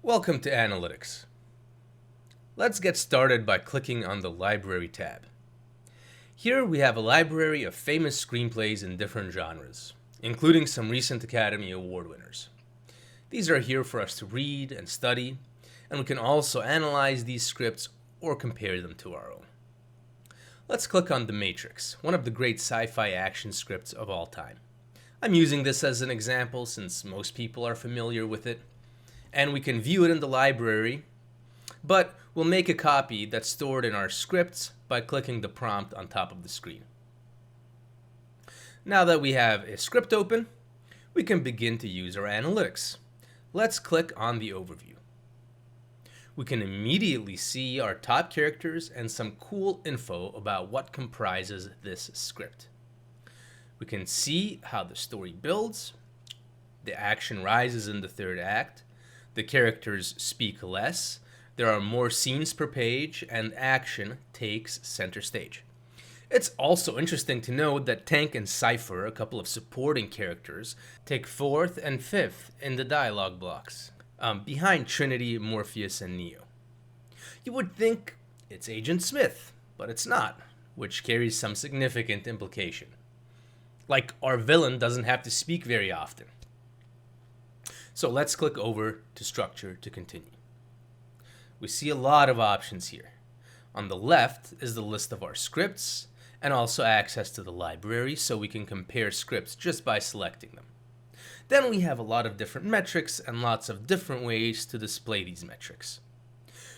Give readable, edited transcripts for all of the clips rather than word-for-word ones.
Welcome to Analytics. Let's get started by clicking on the Library tab. Here we have a library of famous screenplays in different genres, including some recent Academy Award winners. These are here for us to read and study, and we can also analyze these scripts or compare them to our own. Let's click on The Matrix, one of the great sci-fi action scripts of all time. I'm using this as an example since most people are familiar with it, and we can view it in the library, but we'll make a copy that's stored in our scripts by clicking the prompt on top of the screen. Now that we have a script open, we can begin to use our analytics. Let's click on the overview. We can immediately see our top characters and some cool info about what comprises this script. We can see how the story builds, the action rises in the third act, the characters speak less, there are more scenes per page, and action takes center stage. It's also interesting to note that Tank and Cypher, a couple of supporting characters, take 4th and 5th in the dialogue blocks, behind Trinity, Morpheus, and Neo. You would think it's Agent Smith, but it's not, which carries some significant implication. Like, our villain doesn't have to speak very often. So let's click over to Structure to continue. We see a lot of options here. On the left is the list of our scripts and also access to the library so we can compare scripts just by selecting them. Then we have a lot of different metrics and lots of different ways to display these metrics.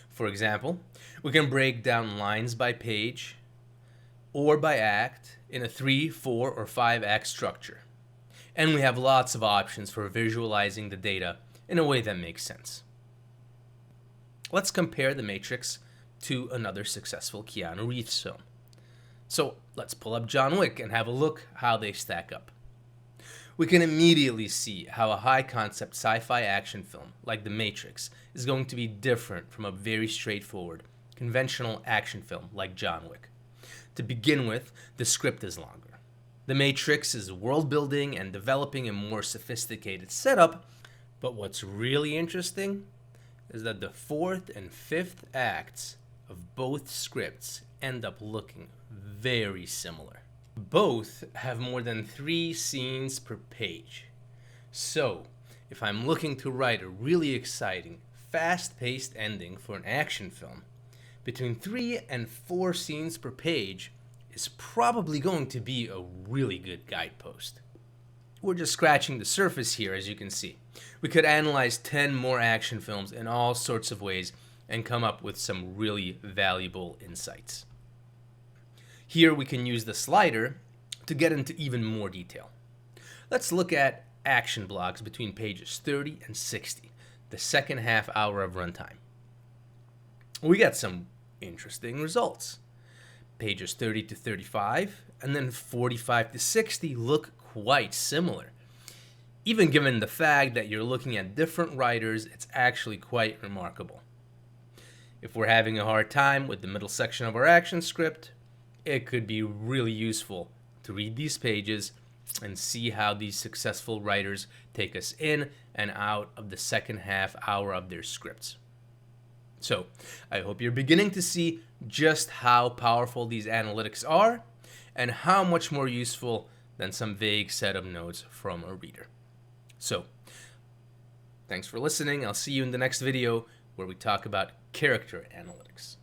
For example, we can break down lines by page or by act in a 3, 4, or 5 act structure. And we have lots of options for visualizing the data in a way that makes sense. Let's compare The Matrix to another successful Keanu Reeves film. So let's pull up John Wick and have a look how they stack up. We can immediately see how a high-concept sci-fi action film like The Matrix is going to be different from a very straightforward, conventional action film like John Wick. To begin with, the script is longer. The Matrix is world building and developing a more sophisticated setup, but what's really interesting is that the 4th and 5th acts of both scripts end up looking very similar. Both have more than 3 scenes per page. So, if I'm looking to write a really exciting, fast-paced ending for an action film, between 3 and 4 scenes per page is probably going to be a really good guidepost. We're just scratching the surface here, as you can see. We could analyze 10 more action films in all sorts of ways and come up with some really valuable insights. Here we can use the slider to get into even more detail. Let's look at action blocks between pages 30 and 60, the second half hour of runtime. We get some interesting results. Pages 30 to 35 and then 45 to 60 look quite similar. Even given the fact that you're looking at different writers, it's actually quite remarkable. If we're having a hard time with the middle section of our action script, it could be really useful to read these pages and see how these successful writers take us in and out of the second half hour of their scripts. So, I hope you're beginning to see just how powerful these analytics are and how much more useful than some vague set of notes from a reader. So, thanks for listening. I'll see you in the next video where we talk about character analytics.